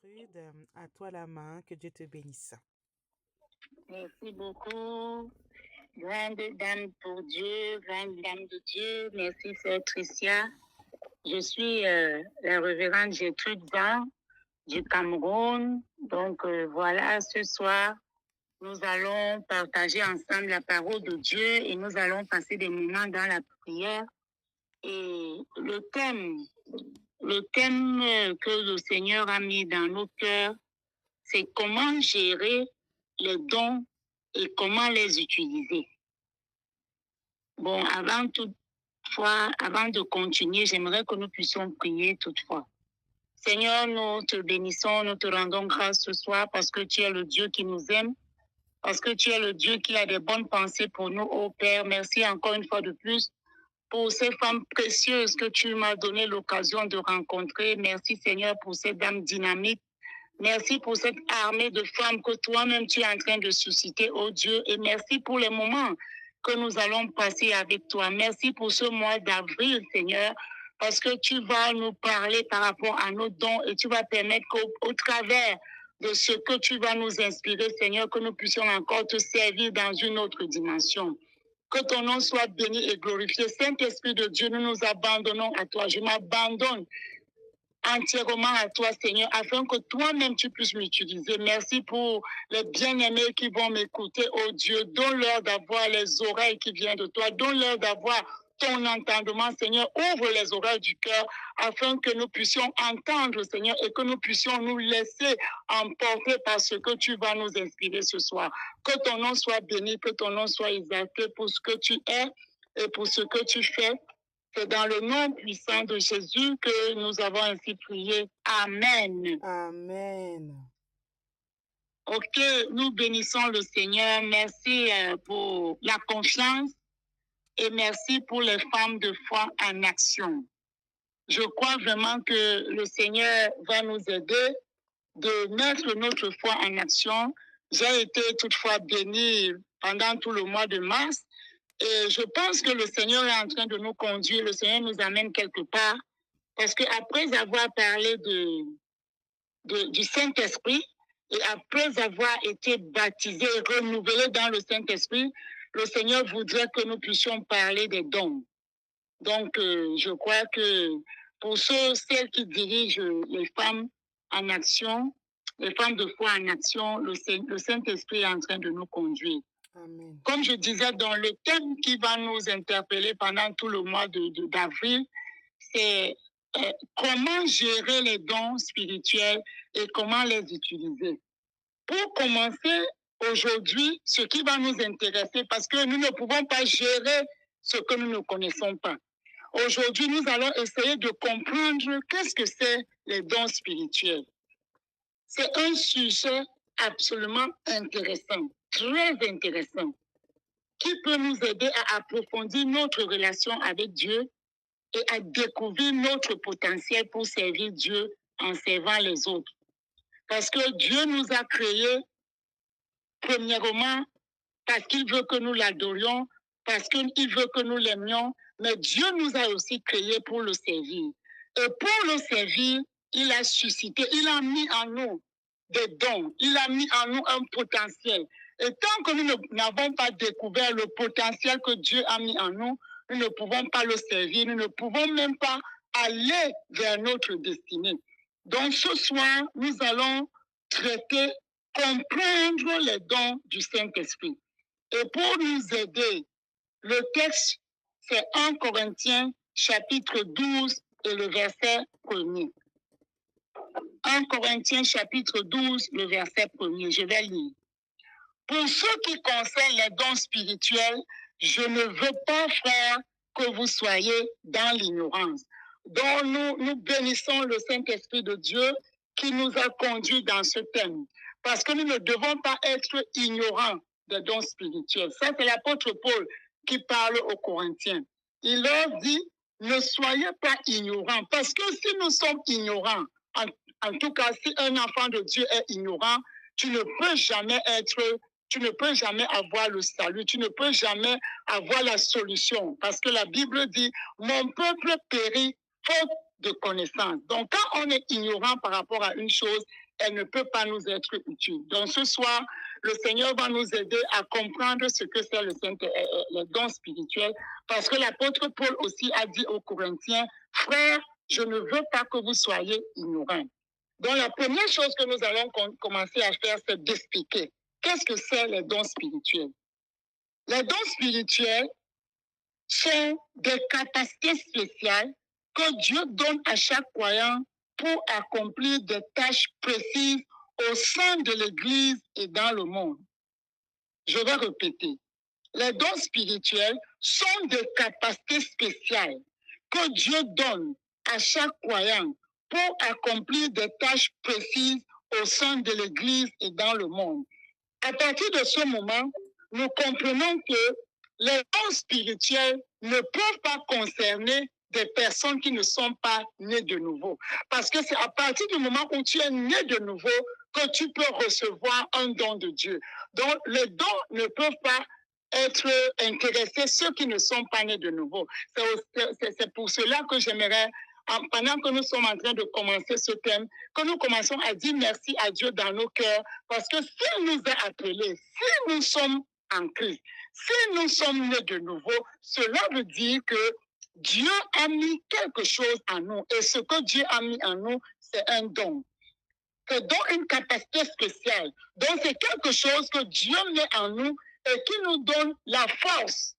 Gertrude, à toi la main, que Dieu te bénisse. Merci beaucoup. Grande dame pour Dieu, grande dame de Dieu. Merci, Sœur Tricia. Je suis la révérende Gertrude Van du Cameroun. Donc voilà, ce soir, nous allons partager ensemble la parole de Dieu et nous allons passer des moments dans la prière. Et le thème que le Seigneur a mis dans nos cœurs, c'est comment gérer les dons et comment les utiliser. Bon, avant de continuer, j'aimerais que nous puissions prier toutefois. Seigneur, nous te bénissons, nous te rendons grâce ce soir parce que tu es le Dieu qui nous aime, parce que tu es le Dieu qui a des bonnes pensées pour nous, ô Père. Merci encore une fois de plus pour ces femmes précieuses que tu m'as donné l'occasion de rencontrer. Merci Seigneur pour ces dames dynamiques. Merci pour cette armée de femmes que toi-même tu es en train de susciter, ô Dieu. Et merci pour les moments que nous allons passer avec toi. Merci pour ce mois d'avril, Seigneur, parce que tu vas nous parler par rapport à nos dons et tu vas permettre qu'au travers de ce que tu vas nous inspirer, Seigneur, que nous puissions encore te servir dans une autre dimension. Que ton nom soit béni et glorifié. Saint-Esprit de Dieu, nous nous abandonnons à toi. Je m'abandonne entièrement à toi, Seigneur, afin que toi-même tu puisses m'utiliser. Merci pour les bien-aimés qui vont m'écouter, oh Dieu. Donne-leur d'avoir les oreilles qui viennent de toi. Donne-leur d'avoir ton entendement, Seigneur. Ouvre les oreilles du cœur afin que nous puissions entendre, Seigneur, et que nous puissions nous laisser emporter par ce que tu vas nous inspirer ce soir. Que ton nom soit béni, que ton nom soit exalté pour ce que tu es et pour ce que tu fais. C'est dans le nom puissant de Jésus que nous avons ainsi prié. Amen. Amen. Ok, nous bénissons le Seigneur. Merci pour la confiance et merci pour les femmes de foi en action. Je crois vraiment que le Seigneur va nous aider de mettre notre foi en action. J'ai été toutefois bénie pendant tout le mois de mars. Et je pense que le Seigneur est en train de nous conduire, le Seigneur nous amène quelque part, parce qu'après avoir parlé du Saint-Esprit, et après avoir été baptisé et renouvelé dans le Saint-Esprit, le Seigneur voudrait que nous puissions parler des dons. Donc, je crois que pour celles qui dirigent les femmes en action, les femmes de foi en action, le Saint-Esprit est en train de nous conduire. Amen. Comme je disais, dans le thème qui va nous interpeller pendant tout le mois d'avril, c'est comment gérer les dons spirituels et comment les utiliser. Pour commencer, aujourd'hui, ce qui va nous intéresser, parce que nous ne pouvons pas gérer ce que nous ne connaissons pas. Aujourd'hui, nous allons essayer de comprendre qu'est-ce que c'est les dons spirituels. C'est un sujet absolument intéressant, très intéressant, qui peut nous aider à approfondir notre relation avec Dieu et à découvrir notre potentiel pour servir Dieu en servant les autres. Parce que Dieu nous a créés, premièrement, parce qu'il veut que nous l'adorions, parce qu'il veut que nous l'aimions, mais Dieu nous a aussi créés pour le servir. Et pour le servir, il a suscité, il a mis en nous des dons, il a mis en nous un potentiel. Et tant que nous n'avons pas découvert le potentiel que Dieu a mis en nous, nous ne pouvons pas le servir, nous ne pouvons même pas aller vers notre destinée. Donc ce soir, nous allons traiter, comprendre les dons du Saint-Esprit. Et pour nous aider, le texte, c'est 1 Corinthiens chapitre 12 et le verset 1er. 1 Corinthiens chapitre 12, le verset 1er, je vais lire. Pour ce qui concerne les dons spirituels, je ne veux pas, frère, que vous soyez dans l'ignorance. Donc nous bénissons le Saint-Esprit de Dieu qui nous a conduits dans ce thème. Parce que nous ne devons pas être ignorants des dons spirituels. Ça, c'est l'apôtre Paul qui parle aux Corinthiens. Il leur dit, ne soyez pas ignorants. Parce que si nous sommes ignorants, en tout cas, si un enfant de Dieu est ignorant, tu ne peux jamais avoir le salut, tu ne peux jamais avoir la solution. Parce que la Bible dit, mon peuple périt faute de connaissance. Donc, quand on est ignorant par rapport à une chose, elle ne peut pas nous être utile. Donc ce soir, le Seigneur va nous aider à comprendre ce que c'est le don spirituel, parce que l'apôtre Paul aussi a dit aux Corinthiens, « Frères, je ne veux pas que vous soyez ignorants. » Donc la première chose que nous allons commencer à faire, c'est d'expliquer qu'est-ce que c'est les dons spirituels. Les dons spirituels sont des capacités spéciales que Dieu donne à chaque croyant pour accomplir des tâches précises au sein de l'Église et dans le monde. Je vais répéter. Les dons spirituels sont des capacités spéciales que Dieu donne à chaque croyant pour accomplir des tâches précises au sein de l'Église et dans le monde. À partir de ce moment, nous comprenons que les dons spirituels ne peuvent pas concerner des personnes qui ne sont pas nées de nouveau. Parce que c'est à partir du moment où tu es né de nouveau que tu peux recevoir un don de Dieu. Donc, les dons ne peuvent pas être intéressés ceux qui ne sont pas nés de nouveau. C'est pour cela que j'aimerais, pendant que nous sommes en train de commencer ce thème, que nous commençons à dire merci à Dieu dans nos cœurs, parce que s'il nous a appelés, si nous sommes en Christ, si nous sommes nés de nouveau, cela veut dire que Dieu a mis quelque chose en nous. Et ce que Dieu a mis en nous, c'est un don. C'est donc une capacité spéciale. Donc c'est quelque chose que Dieu met en nous et qui nous donne la force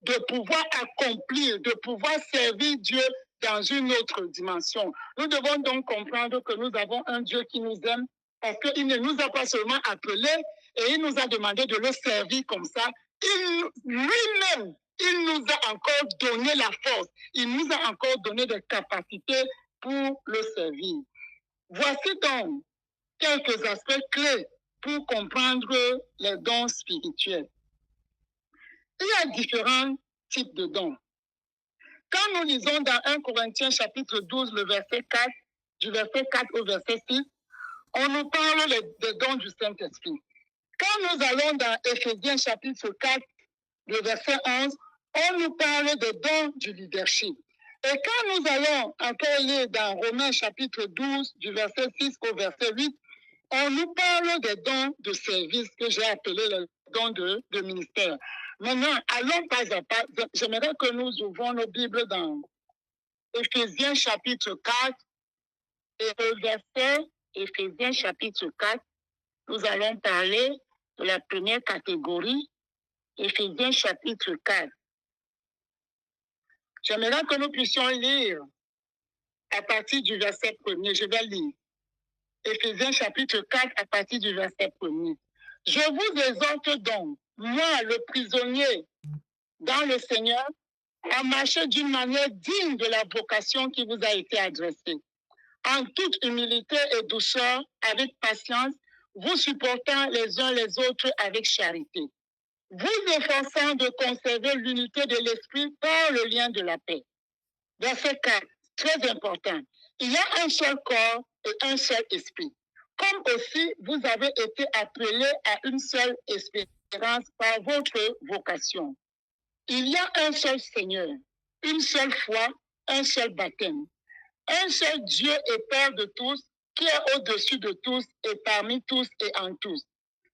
de pouvoir accomplir, de pouvoir servir Dieu dans une autre dimension. Nous devons donc comprendre que nous avons un Dieu qui nous aime parce qu'il ne nous a pas seulement appelés et il nous a demandé de le servir comme ça. Lui-même, il nous a encore donné la force. Il nous a encore donné des capacités pour le servir. Voici donc quelques aspects clés pour comprendre les dons spirituels. Il y a différents types de dons. Quand nous lisons dans 1 Corinthiens chapitre 12, le verset 4, du verset 4 au verset 6, on nous parle des dons du Saint-Esprit. Quand nous allons dans Éphésiens chapitre 4, le verset 11, on nous parle des dons du leadership. Et quand nous allons encore lire dans Romains chapitre 12, du verset 6 au verset 8, on nous parle des dons de service que j'ai appelés les dons de ministère. Maintenant, allons pas à pas. J'aimerais que nous ouvrons nos Bibles dans Éphésiens chapitre 4 et le verset Éphésiens chapitre 4. Nous allons parler de la première catégorie, Éphésiens chapitre 4. J'aimerais que nous puissions lire à partir du verset 1er. Je vais lire. Éphésiens chapitre 4 à partir du verset 1er. Je vous exhorte donc, moi le prisonnier dans le Seigneur, à marcher d'une manière digne de la vocation qui vous a été adressée, en toute humilité et douceur, avec patience, vous supportant les uns les autres avec charité, vous efforçant de conserver l'unité de l'esprit par le lien de la paix. Verset 4, très important. Il y a un seul corps et un seul esprit. Comme aussi vous avez été appelés à une seule espérance par votre vocation. Il y a un seul Seigneur, une seule foi, un seul baptême, un seul Dieu et Père de tous, qui est au-dessus de tous et parmi tous et en tous.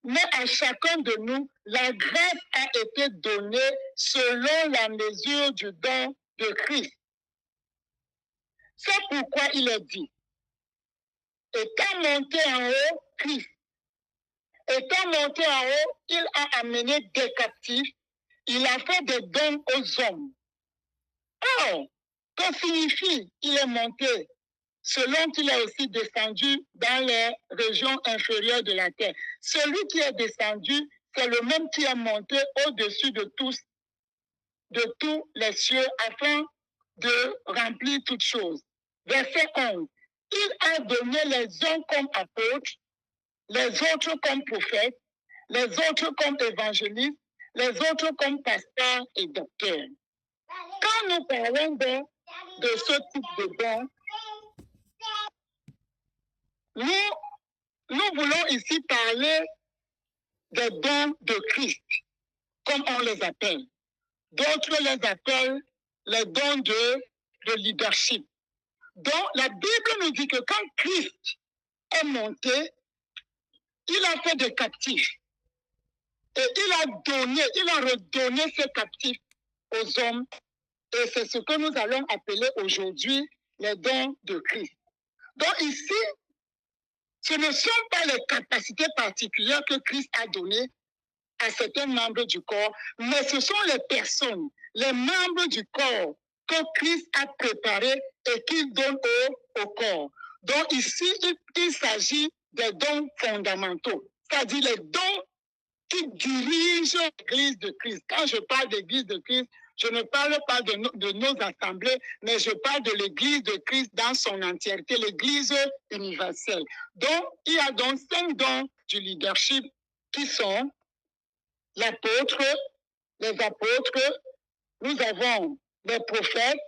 Mais à chacun de nous, la grâce a été donnée selon la mesure du don de Christ. C'est pourquoi il est dit, étant monté en haut, Christ. Étant monté en haut, il a amené des captifs, il a fait des dons aux hommes. Or, que signifie il est monté, selon qu'il est aussi descendu dans les régions inférieures de la terre. Celui qui est descendu, c'est le même qui est monté au-dessus de tous les cieux, afin de remplir toutes choses. Verset 11. Il a donné les uns comme apôtres, les autres comme prophètes, les autres comme évangélistes, les autres comme pasteurs et docteurs. Quand nous parlons de ce type de dons, nous voulons ici parler des dons de Christ, comme on les appelle. D'autres les appellent les dons de leadership. Donc, la Bible nous dit que quand Christ est monté, il a fait des captifs. Et il a redonné ces captifs aux hommes. Et c'est ce que nous allons appeler aujourd'hui les dons de Christ. Donc ici, ce ne sont pas les capacités particulières que Christ a données à certains membres du corps, mais ce sont les personnes, les membres du corps que Christ a préparés et qu'il donne au corps. Donc ici, il s'agit des dons fondamentaux, c'est-à-dire les dons qui dirigent l'Église de Christ. Quand je parle d'Église de Christ, je ne parle pas de nos assemblées, mais je parle de l'Église de Christ dans son entièreté, l'Église universelle. Donc, il y a donc 5 dons du leadership qui sont l'apôtre, les apôtres, nous avons les prophètes,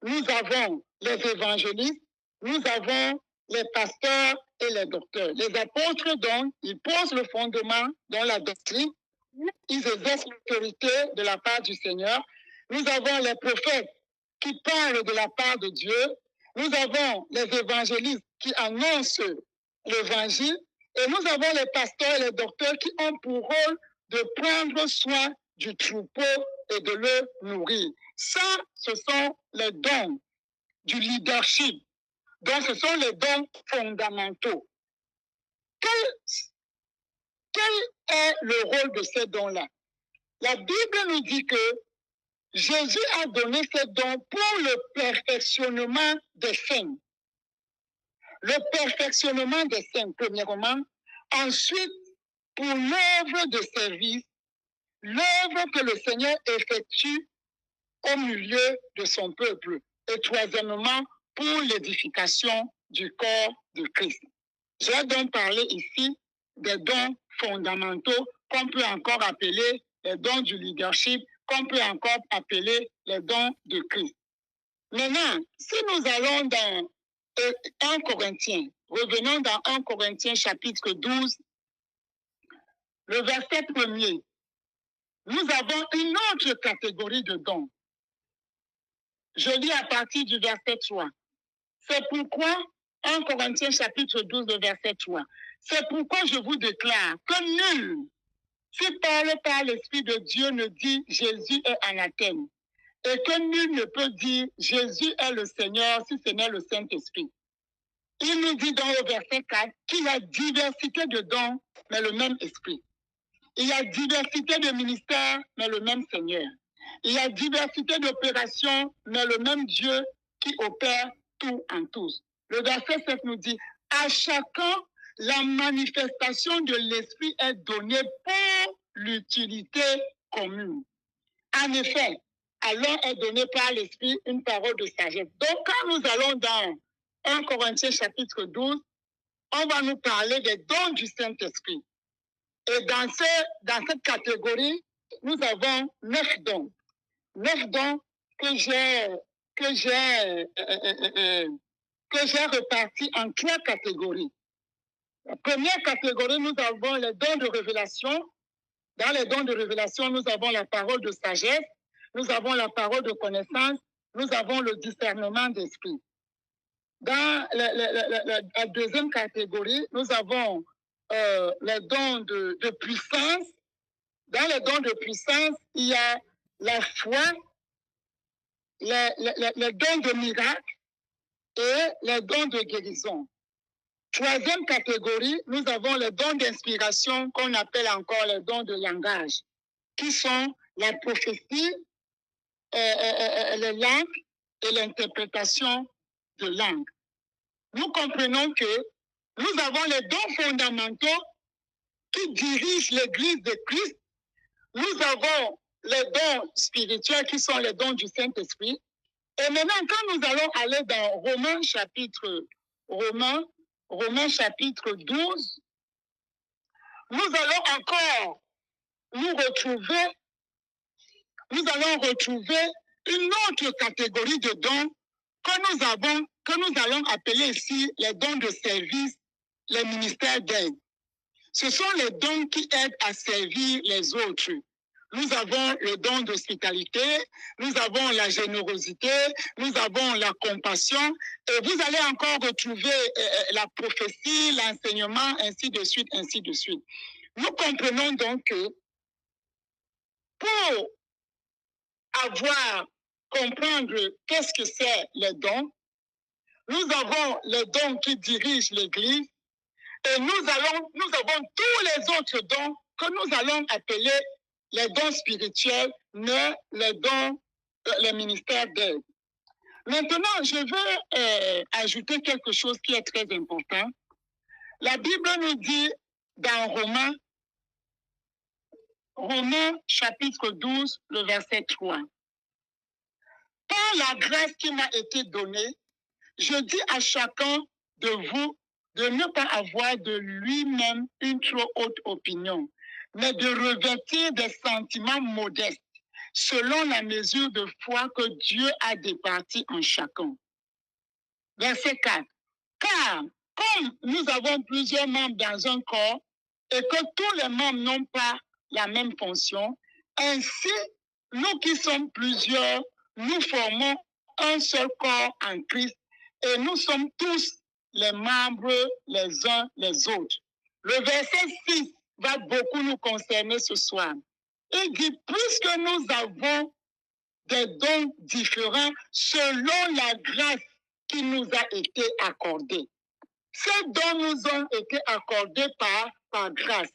nous avons les évangélistes, nous avons les pasteurs et les docteurs. Les apôtres, donc, ils posent le fondement dans la doctrine, ils exercent l'autorité de la part du Seigneur. Nous avons les prophètes qui parlent de la part de Dieu. Nous avons les évangélistes qui annoncent l'évangile. Et nous avons les pasteurs et les docteurs qui ont pour rôle de prendre soin du troupeau et de le nourrir. Ça, ce sont les dons du leadership. Donc, ce sont les dons fondamentaux. Quel est le rôle de ces dons-là? La Bible nous dit que Jésus a donné ces dons pour le perfectionnement des saints. Le perfectionnement des saints, premièrement. Ensuite, pour l'œuvre de service, l'œuvre que le Seigneur effectue au milieu de son peuple. Et troisièmement, pour l'édification du corps de Christ. J'ai donc parlé ici des dons fondamentaux qu'on peut encore appeler les dons du leadership, qu'on peut encore appeler les dons de Christ. Maintenant, si nous allons dans 1 Corinthiens, revenons dans 1 Corinthiens chapitre 12, le verset 1er, nous avons une autre catégorie de dons. Je lis à partir du verset 3. C'est pourquoi, 1 Corinthiens chapitre 12, le verset 3, c'est pourquoi je vous déclare que nul, s'il parle par l'Esprit de Dieu, ne dit Jésus est anathème, et que nul ne peut dire Jésus est le Seigneur si ce n'est le Saint-Esprit. Il nous dit dans le verset 4 qu'il y a diversité de dons, mais le même Esprit. Il y a diversité de ministères, mais le même Seigneur. Il y a diversité d'opérations, mais le même Dieu qui opère tout en tous. Le verset 7 nous dit, à chacun, la manifestation de l'Esprit est donnée pour l'utilité commune. En effet, à l'un est donnée par l'Esprit une parole de sagesse. Donc, quand nous allons dans 1 Corinthiens chapitre 12, on va nous parler des dons du Saint-Esprit. Et dans cette catégorie, nous avons 9 dons. 9 dons que j'ai répartis en 3 catégories. La première catégorie, nous avons les dons de révélation. Dans les dons de révélation, nous avons la parole de sagesse, nous avons la parole de connaissance, nous avons le discernement d'esprit. Dans la deuxième catégorie, nous avons les dons de puissance. Dans les dons de puissance, il y a la foi, les dons de miracle et les dons de guérison. Troisième catégorie, nous avons les dons d'inspiration qu'on appelle encore les dons de langage, qui sont la prophétie, les langues et l'interprétation de langues. Nous comprenons que nous avons les dons fondamentaux qui dirigent l'Église de Christ. Nous avons les dons spirituels qui sont les dons du Saint-Esprit. Et maintenant, quand nous allons aller dans Romains chapitre 12, nous allons encore nous allons retrouver une autre catégorie de dons que nous allons appeler ici les dons de service, les ministères d'aide. Ce sont les dons qui aident à servir les autres. Nous avons le don d'hospitalité, nous avons la générosité, nous avons la compassion, et vous allez encore retrouver la prophétie, l'enseignement, ainsi de suite, ainsi de suite. Nous comprenons donc que pour comprendre qu'est-ce que c'est les dons, nous avons les dons qui dirigent l'Église, et nous avons tous les autres dons que nous allons appeler les dons spirituels, mais les dons, les ministères d'aide. Maintenant, je veux ajouter quelque chose qui est très important. La Bible nous dit dans Romains chapitre 12, le verset 3. Par la grâce qui m'a été donnée, je dis à chacun de vous de ne pas avoir de lui-même une trop haute opinion, mais de revêtir des sentiments modestes, selon la mesure de foi que Dieu a départie en chacun. Verset 4. Car, comme nous avons plusieurs membres dans un corps, et que tous les membres n'ont pas la même fonction, ainsi, nous qui sommes plusieurs, nous formons un seul corps en Christ, et nous sommes tous les membres les uns les autres. Le verset 6 va beaucoup nous concerner ce soir. Il dit, puisque nous avons des dons différents selon la grâce qui nous a été accordée. Ces dons nous ont été accordés par grâce.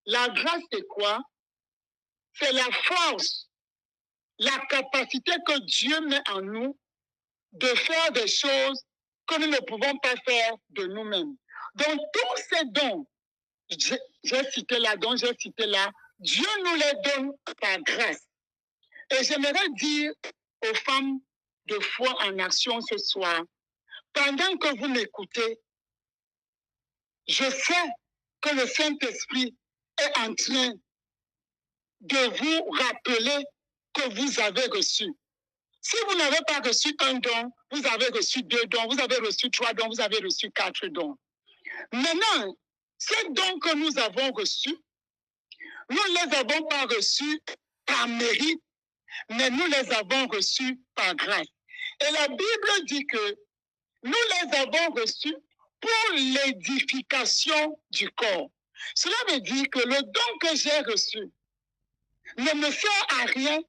La grâce, c'est quoi? C'est la force, la capacité que Dieu met en nous de faire des choses que nous ne pouvons pas faire de nous-mêmes. Donc, tous ces dons, j'ai cité là, dont j'ai cité là, Dieu nous les donne par grâce. Et j'aimerais dire aux femmes de foi en action ce soir, pendant que vous m'écoutez, je sais que le Saint-Esprit est en train de vous rappeler que vous avez reçu. Si vous n'avez pas reçu un don, vous avez reçu 2 dons, vous avez reçu 3 dons, vous avez reçu 4 dons. Maintenant, ces dons que nous avons reçus, nous ne les avons pas reçus par mérite, mais nous les avons reçus par grâce. Et la Bible dit que nous les avons reçus pour l'édification du corps. Cela veut dire que le don que j'ai reçu ne me sert à rien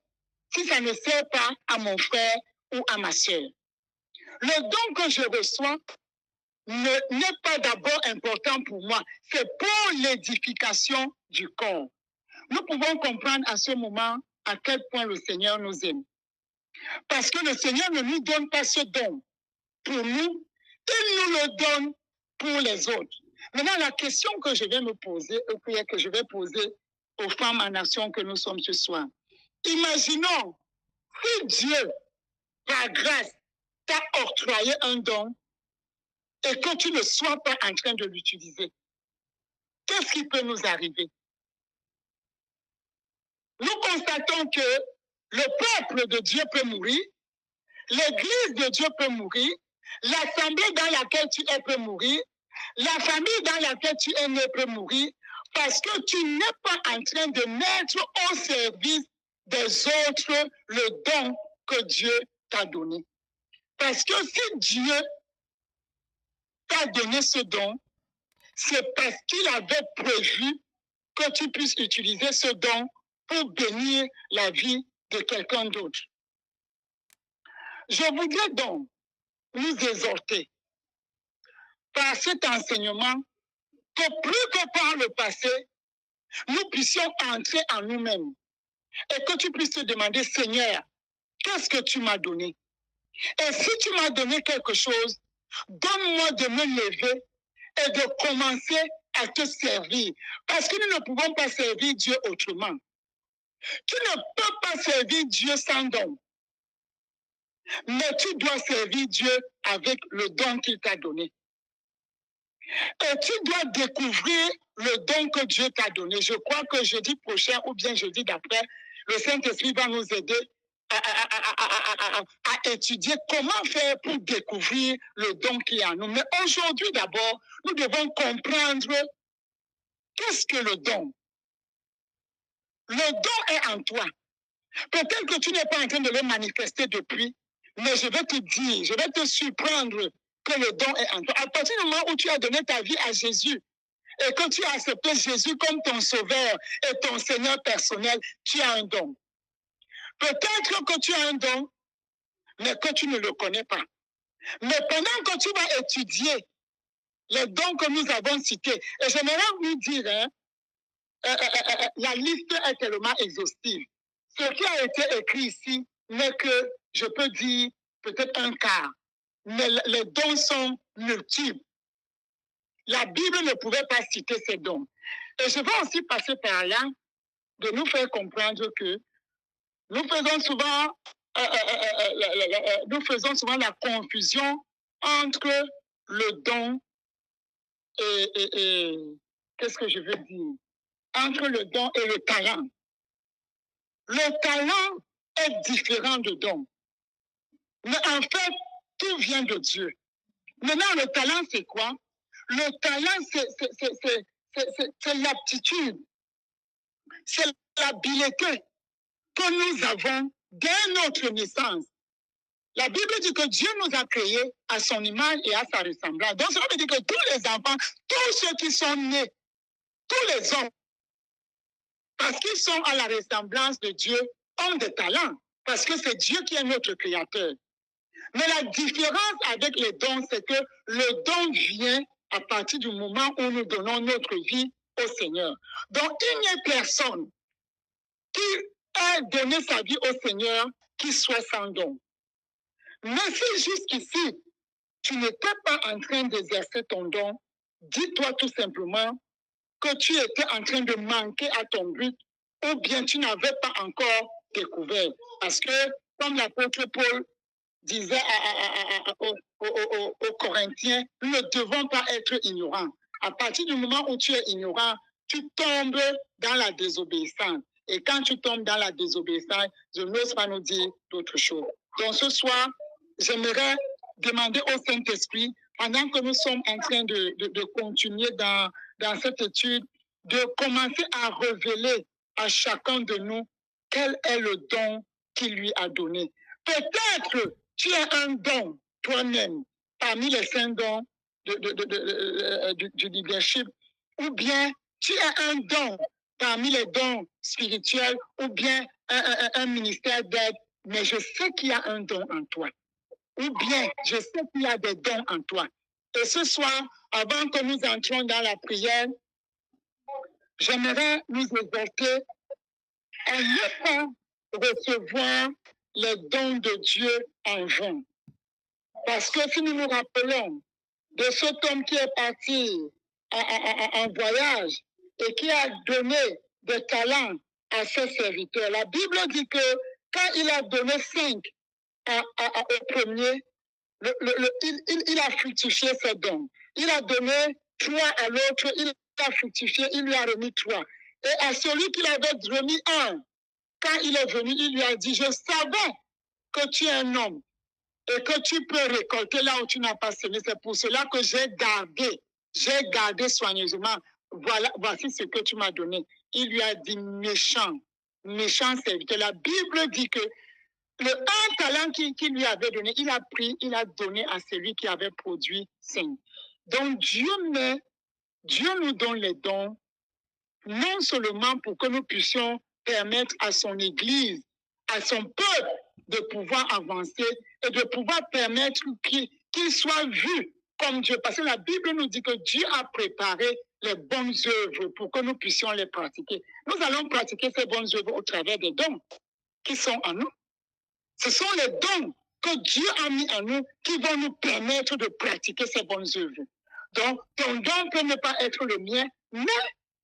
si ça ne sert pas à mon frère ou à ma sœur. Le don que je reçois n'est pas d'abord important pour moi, c'est pour l'édification du corps. Nous pouvons comprendre à ce moment à quel point le Seigneur nous aime. Parce que le Seigneur ne nous donne pas ce don pour nous, il nous le donne pour les autres. Maintenant, la question que je vais me poser, ou que je vais poser aux femmes en action que nous sommes ce soir. Imaginons si Dieu, par grâce, t'a octroyé un don et que tu ne sois pas en train de l'utiliser. Qu'est-ce qui peut nous arriver? Nous constatons que le peuple de Dieu peut mourir, l'église de Dieu peut mourir, l'assemblée dans laquelle tu es peut mourir, la famille dans laquelle tu es né peut mourir, parce que tu n'es pas en train de mettre au service des autres le don que Dieu t'a donné. Parce que si Dieu t'a donné ce don, c'est parce qu'il avait prévu que tu puisses utiliser ce don pour bénir la vie de quelqu'un d'autre. Je voudrais donc nous exhorter par cet enseignement que plus que par le passé, nous puissions entrer en nous-mêmes et que tu puisses te demander, Seigneur, qu'est-ce que tu m'as donné? Et si tu m'as donné quelque chose, donne-moi de me lever et de commencer à te servir. Parce que nous ne pouvons pas servir Dieu autrement. Tu ne peux pas servir Dieu sans don. Mais tu dois servir Dieu avec le don qu'il t'a donné. Et tu dois découvrir le don que Dieu t'a donné. Je crois que jeudi prochain ou bien jeudi d'après, le Saint-Esprit va nous aider à étudier comment faire pour découvrir le don qu'il y a en nous. Mais aujourd'hui d'abord, nous devons comprendre qu'est-ce que le don. Le don est en toi. Peut-être que tu n'es pas en train de le manifester depuis, mais je vais te dire, je vais te surprendre que le don est en toi. À partir du moment où tu as donné ta vie à Jésus et que tu as accepté Jésus comme ton sauveur et ton Seigneur personnel, tu as un don. Peut-être que tu as un don, mais que tu ne le connais pas. Mais pendant que tu vas étudier les dons que nous avons cités, et j'aimerais vous dire, la liste est tellement exhaustive. Ce qui a été écrit ici n'est que, je peux dire, peut-être un quart. Mais les dons sont multiples. La Bible ne pouvait pas citer ces dons. Et je vais aussi passer par là de nous faire comprendre que nous faisons souvent, la confusion entre le don et qu'est-ce que je veux dire? Entre le don et le talent. Le talent est différent de don. Mais en fait, tout vient de Dieu. Maintenant, le talent, c'est quoi? Le talent, c'est l'aptitude, c'est l'habileté que nous avons dès notre naissance. La Bible dit que Dieu nous a créés à son image et à sa ressemblance. Donc, cela veut dire que tous les enfants, tous ceux qui sont nés, tous les hommes, parce qu'ils sont à la ressemblance de Dieu, ont des talents. Parce que c'est Dieu qui est notre créateur. Mais la différence avec les dons, c'est que le don vient à partir du moment où nous donnons notre vie au Seigneur. Donc, il n'y a personne qui a donné sa vie au Seigneur qui soit sans don. Mais si jusqu'ici, tu n'étais pas en train d'exercer ton don, dis-toi tout simplement que tu étais en train de manquer à ton but ou bien tu n'avais pas encore découvert. Parce que, comme l'apôtre Paul disait aux Corinthiens, nous ne devons pas être ignorants. À partir du moment où tu es ignorant, tu tombes dans la désobéissance. Et quand tu tombes dans la désobéissance, je n'ose pas nous dire d'autre chose. Donc ce soir, j'aimerais demander au Saint-Esprit, pendant que nous sommes en train de continuer dans cette étude, de commencer à révéler à chacun de nous quel est le don qu'il lui a donné. Peut-être tu as un don toi-même parmi les 5 dons du leadership, ou bien tu as un don parmi les dons spirituels, ou bien un ministère d'aide, mais je sais qu'il y a un don en toi. Ou bien je sais qu'il y a des dons en toi. Et ce soir, avant que nous entrions dans la prière, j'aimerais nous exhorter à ne pas recevoir les dons de Dieu en vain. Parce que si nous nous rappelons de cet homme qui est parti en voyage et qui a donné des talents à ses serviteurs, la Bible dit que quand il a donné 5 au premier, il a fructifié ses dons. Il a donné 3 à l'autre, il a fructifié, il lui a remis 3. Et à celui qui avait remis 1, quand il est venu, il lui a dit, je savais que tu es un homme et que tu peux récolter là où tu n'as pas semé. C'est pour cela que j'ai gardé soigneusement. Voici ce que tu m'as donné. Il lui a dit, méchant serviteur. La Bible dit que le 1 talent qu'il lui avait donné, il a pris, il a donné à celui qui avait produit 5. Donc Dieu nous donne les dons, non seulement pour que nous puissions permettre à son Église, à son peuple, de pouvoir avancer et de pouvoir permettre qu'il soit vu comme Dieu. Parce que la Bible nous dit que Dieu a préparé les bonnes œuvres pour que nous puissions les pratiquer. Nous allons pratiquer ces bonnes œuvres au travers des dons qui sont en nous. Ce sont les dons que Dieu a mis en nous qui vont nous permettre de pratiquer ces bonnes œuvres. Donc, ton don peut ne pas être le mien, mais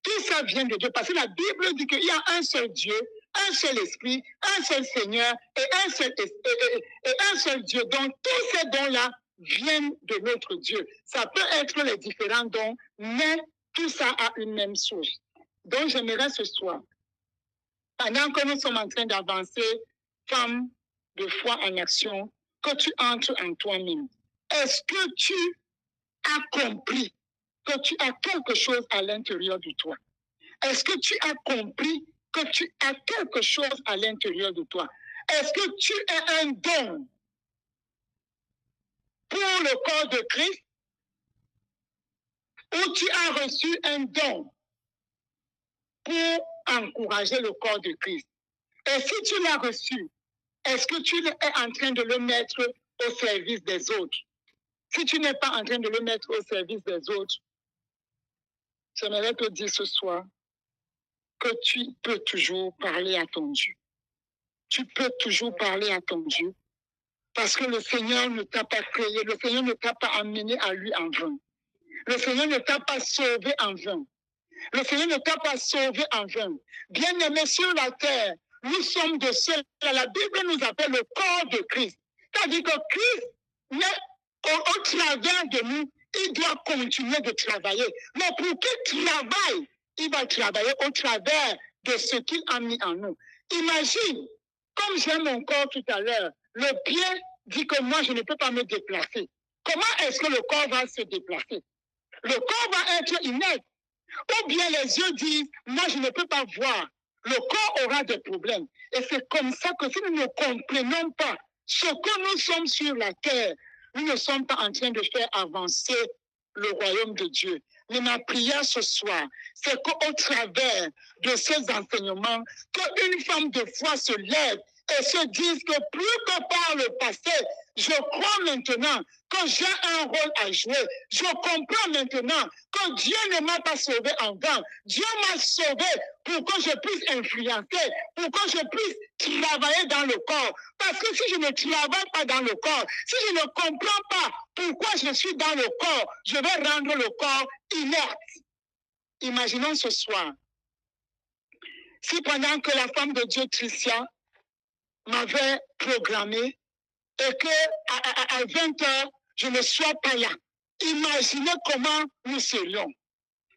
tout ça vient de Dieu. Parce que la Bible dit qu'il y a un seul Dieu, un seul esprit, un seul Seigneur et un seul Dieu. Donc, tous ces dons-là viennent de notre Dieu. Ça peut être les différents dons, mais tout ça a une même source. Donc, j'aimerais ce soir, pendant que nous sommes en train d'avancer, femme de foi en action, que tu entres en toi-même. Est-ce que tu accomplis, que tu as quelque chose à l'intérieur de toi? Est-ce que tu as compris que tu as quelque chose à l'intérieur de toi? Est-ce que tu es un don pour le corps de Christ ou tu as reçu un don pour encourager le corps de Christ? Et si tu l'as reçu, est-ce que tu es en train de le mettre au service des autres? Si tu n'es pas en train de le mettre au service des autres, j'aimerais te dire ce soir que tu peux toujours parler à ton Dieu. Tu peux toujours parler à ton Dieu. Parce que le Seigneur ne t'a pas créé, le Seigneur ne t'a pas amené à lui en vain. Le Seigneur ne t'a pas sauvé en vain. Le Seigneur ne t'a pas sauvé en vain. Bien-aimé sur la terre, nous sommes de ceux, la Bible nous appelle le corps de Christ. C'est-à-dire que Christ, au travers de nous, il doit continuer de travailler. Mais pour qu'il travaille, il va travailler au travers de ce qu'il a mis en nous. Imagine, comme j'ai mon corps tout à l'heure, le pied dit que moi, je ne peux pas me déplacer. Comment est-ce que le corps va se déplacer? Le corps va être inerte. Ou bien les yeux disent, moi je ne peux pas voir. Le corps aura des problèmes. Et c'est comme ça que si nous ne comprenons pas ce que nous sommes sur la terre, nous ne sommes pas en train de faire avancer le royaume de Dieu. Mais ma prière ce soir, c'est qu'au travers de ces enseignements, qu'une femme de foi se lève et se dise que plus que par le passé, je crois maintenant que j'ai un rôle à jouer. Je comprends maintenant que Dieu ne m'a pas sauvé en vain. Dieu m'a sauvé pour que je puisse influencer, pour que je puisse travailler dans le corps. Parce que si je ne travaille pas dans le corps, si je ne comprends pas pourquoi je suis dans le corps, je vais rendre le corps inerte. Imaginons ce soir, si pendant que la femme de Dieu, Tricia, m'avait programmé et qu'à 20 heures, je ne sois pas là. Imaginez comment nous serions.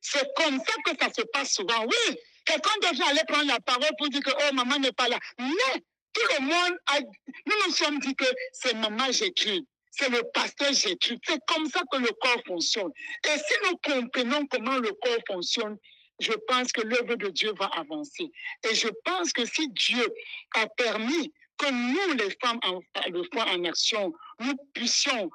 C'est comme ça que ça se passe souvent. Oui, quelqu'un devrait aller prendre la parole pour dire que oh, maman n'est pas là. Mais tout le monde, nous nous sommes dit que c'est maman Gertrude, c'est le pasteur Gertrude. C'est comme ça que le corps fonctionne. Et si nous comprenons comment le corps fonctionne, je pense que l'œuvre de Dieu va avancer. Et je pense que si Dieu a permis que nous, les femmes de foi en action, nous puissions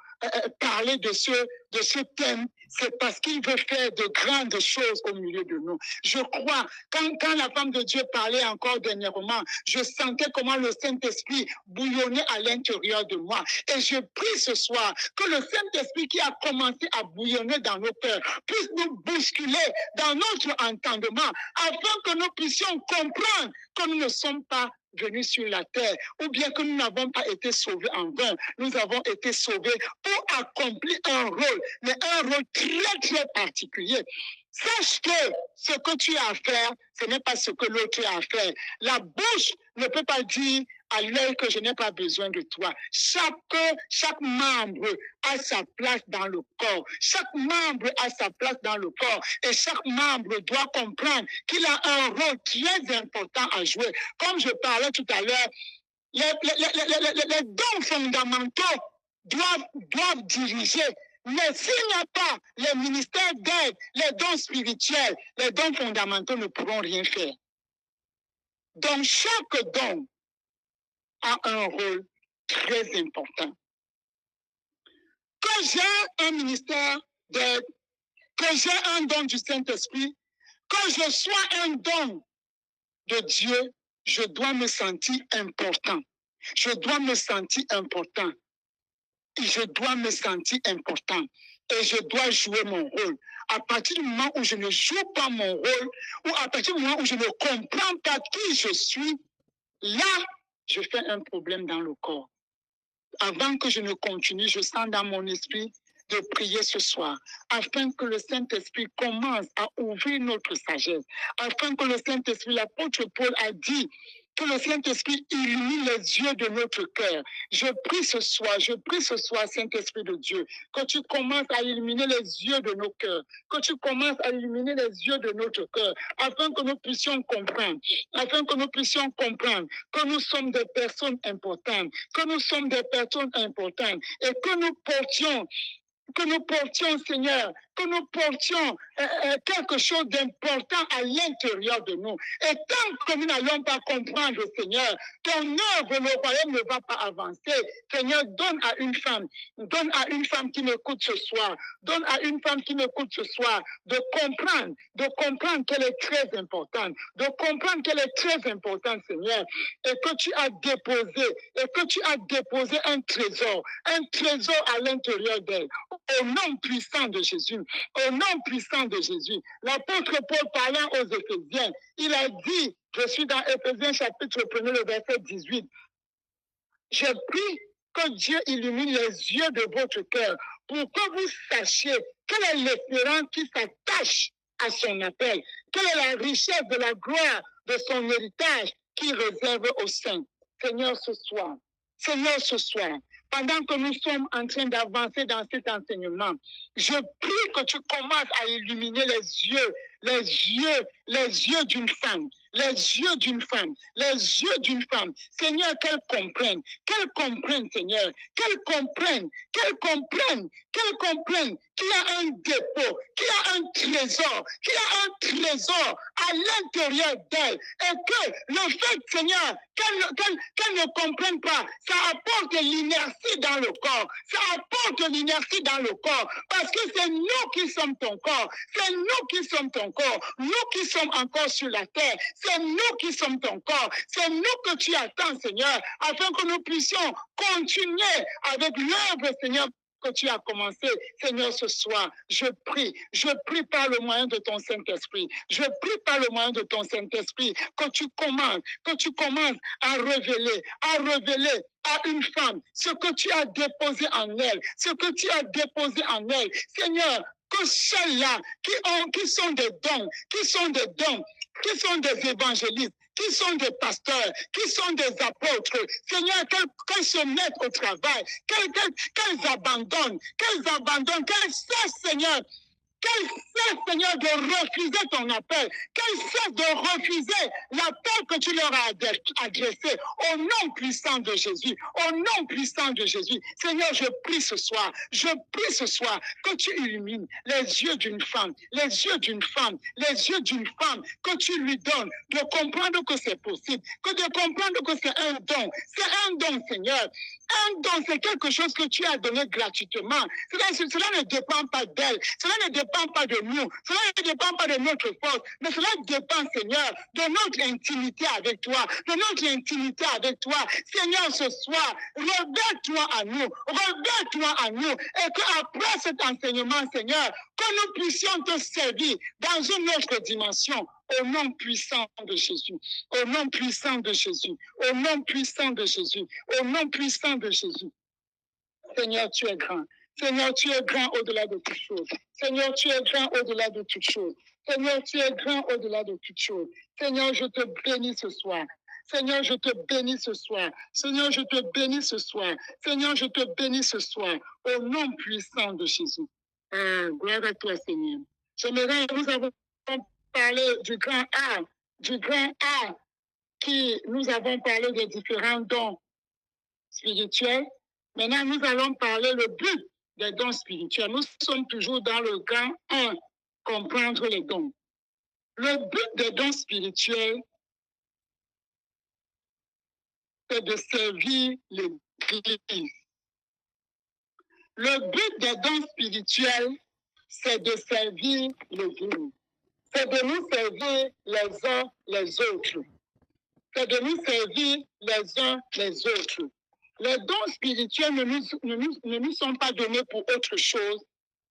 parler de ce thème, c'est parce qu'il veut faire de grandes choses au milieu de nous. Je crois, quand la femme de Dieu parlait encore dernièrement, je sentais comment le Saint-Esprit bouillonnait à l'intérieur de moi. Et je prie ce soir que le Saint-Esprit qui a commencé à bouillonner dans nos cœurs puisse nous bousculer dans notre entendement afin que nous puissions comprendre que nous ne sommes pas venus sur la terre, ou bien que nous n'avons pas été sauvés en vain. Nous avons été sauvés pour accomplir un rôle, mais un rôle très, très particulier. Sache que ce que tu as à faire, ce n'est pas ce que l'autre a à faire. La bouche ne peut pas dire à l'œil que je n'ai pas besoin de toi. Chaque membre a sa place dans le corps. Chaque membre a sa place dans le corps. Et chaque membre doit comprendre qu'il a un rôle très important à jouer. Comme je parlais tout à l'heure, les dons fondamentaux doivent diriger. Mais s'il n'y a pas les ministères d'aide, les dons spirituels, les dons fondamentaux ne pourront rien faire. Donc, chaque don a un rôle très important. Que j'ai un ministère d'aide, que j'ai un don du Saint-Esprit, que je sois un don de Dieu, je dois me sentir important. Je dois me sentir important. Je dois me sentir important. Et je dois jouer mon rôle. À partir du moment où je ne joue pas mon rôle, ou à partir du moment où je ne comprends pas qui je suis, là, je fais un problème dans le corps. Avant que je ne continue, je sens dans mon esprit de prier ce soir, afin que le Saint-Esprit commence à ouvrir notre sagesse, afin que le Saint-Esprit, l'apôtre Paul a dit, que le Saint-Esprit illumine les yeux de notre cœur. Je prie ce soir, Saint-Esprit de Dieu, que tu commences à illuminer les yeux de nos cœurs, que tu commences à illuminer les yeux de notre cœur, afin que nous puissions comprendre, que nous sommes des personnes importantes, et que nous portions, Seigneur, que nous portions quelque chose d'important à l'intérieur de nous. Et tant que nous n'allons pas comprendre, Seigneur, ton œuvre, le royaume ne va pas avancer. Seigneur, donne à une femme qui m'écoute ce soir, donne à une femme qui m'écoute ce soir de comprendre qu'elle est très importante, de comprendre qu'elle est très importante, Seigneur, et que tu as déposé un trésor à l'intérieur d'elle. Au nom puissant de Jésus, au nom puissant de Jésus. L'apôtre Paul parlant aux Éphésiens, il a dit, je suis dans Éphésiens chapitre 1, le verset 18, je prie que Dieu illumine les yeux de votre cœur pour que vous sachiez quelle est l'espérance qui s'attache à son appel, quelle est la richesse de la gloire de son héritage qui réserve aux saints. Seigneur, ce soir, pendant que nous sommes en train d'avancer dans cet enseignement, je prie que tu commences à illuminer les yeux d'une femme. Les yeux d'une femme. Seigneur, qu'elle comprenne, Seigneur, qu'elle comprenne qu'il y a un dépôt, qu'il y a un trésor à l'intérieur d'elle et que le fait, Seigneur, qu'elle ne comprenne pas, ça apporte l'inertie dans le corps, parce que c'est nous qui sommes ton corps, nous qui sommes encore sur la terre, c'est nous qui sommes ton corps, c'est nous que tu attends, Seigneur, afin que nous puissions continuer avec l'œuvre, Seigneur, que tu as commencé, Seigneur, ce soir. Je prie par le moyen de ton Saint-Esprit, que tu commences à révéler à une femme ce que tu as déposé en elle, Seigneur, que ceux-là qui sont des dons, qui sont des évangélistes, qui sont des pasteurs, qui sont des apôtres, Seigneur, qu'elles se mettent au travail, qu'elles abandonnent, qu'elles cessent, Seigneur, de refuser ton appel, qu'elles cessent de refuser l'appel que tu leur as adressé au nom puissant de Jésus, Seigneur, je prie ce soir que tu illumines les yeux d'une femme, que tu lui donnes de comprendre que c'est possible, de comprendre que c'est un don, Seigneur. Un don, c'est quelque chose que tu as donné gratuitement. Cela ne dépend pas d'elle, cela ne dépend pas de nous, cela ne dépend pas de notre force, mais cela dépend, Seigneur, de notre intimité avec toi, Seigneur, ce soir, révèle-toi à nous, et qu'après cet enseignement, Seigneur, que nous puissions te servir dans une autre dimension, au nom puissant de Jésus, au nom puissant de Jésus. Seigneur, tu es grand. Seigneur, tu es grand au-delà de toutes choses. Seigneur, tu es grand au-delà de toutes choses. Seigneur, je te bénis ce soir. Seigneur, je te bénis ce soir. Au nom puissant de Jésus. Gloire à toi, Seigneur. J'aimerais, nous avons parlé du grand A, qui nous avons parlé des différents dons spirituels. Maintenant, nous allons parler le but des dons spirituels. Nous sommes toujours dans le grand 1, comprendre les dons. Le but des dons spirituels, c'est de servir l'Église. Le but des dons spirituels, c'est de servir l'Église. C'est de nous servir les uns les autres. Les dons spirituels ne nous sont pas donnés pour autre chose.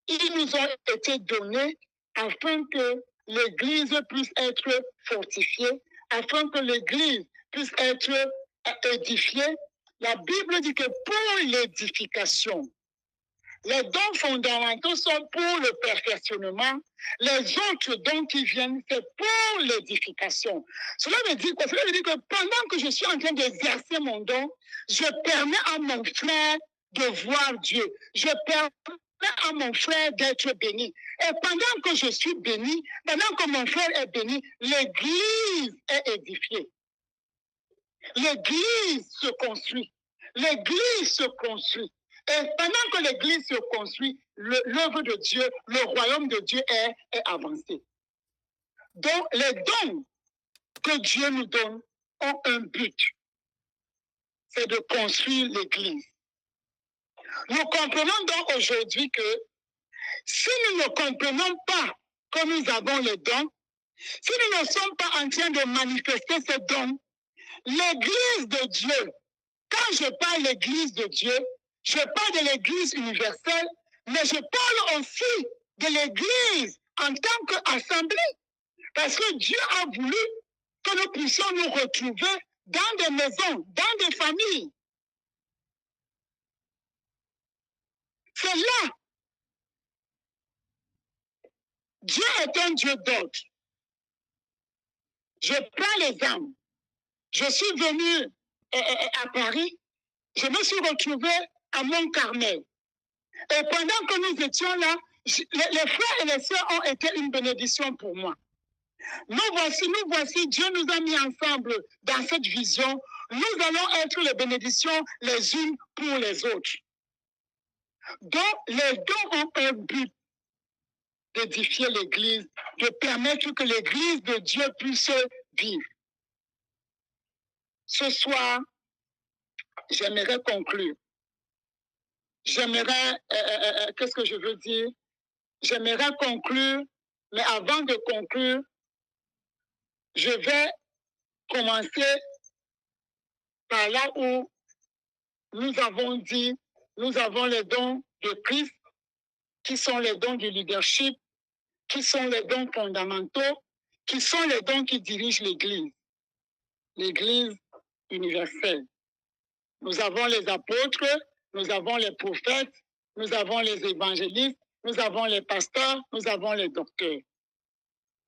Ils nous ont été donnés afin que l'Église puisse être fortifiée, afin que l'Église puisse être édifiée. La Bible dit que pour l'édification, les dons fondamentaux sont pour le perfectionnement. Les autres dons qui viennent, c'est pour l'édification. Cela veut dire quoi? Cela veut dire que pendant que je suis en train d'exercer mon don, je permets à mon frère de voir Dieu. Je permets à mon frère d'être béni. Et pendant que je suis béni, pendant que mon frère est béni, l'Église est édifiée. L'Église se construit. Et pendant que l'Église se construit, l'œuvre de Dieu, le royaume de Dieu est avancé. Donc, les dons que Dieu nous donne ont un but, c'est de construire l'Église. Nous comprenons donc aujourd'hui que si nous ne comprenons pas que nous avons les dons, si nous ne sommes pas en train de manifester ces dons, l'Église de Dieu, quand je parle de l'Église de Dieu, je parle de l'Église universelle, mais je parle aussi de l'Église en tant qu'assemblée. Parce que Dieu a voulu que nous puissions nous retrouver dans des maisons, dans des familles. C'est là. Dieu est un Dieu d'ordre. Je prends l'exemple. Je suis venu à Paris. Je me suis retrouvé à Mont-Carmel. Et pendant que nous étions là, les frères et les sœurs ont été une bénédiction pour moi. Nous voici, Dieu nous a mis ensemble dans cette vision. Nous allons être les bénédictions les unes pour les autres. Donc, les dons ont un but d'édifier l'Église, de permettre que l'Église de Dieu puisse vivre. Ce soir, j'aimerais conclure. Qu'est-ce que je veux dire? J'aimerais conclure, mais avant de conclure, je vais commencer par là où nous avons dit, nous avons les dons de Christ, qui sont les dons du leadership, qui sont les dons fondamentaux, qui sont les dons qui dirigent l'Église universelle. Nous avons les apôtres, nous avons les prophètes, nous avons les évangélistes, nous avons les pasteurs, nous avons les docteurs.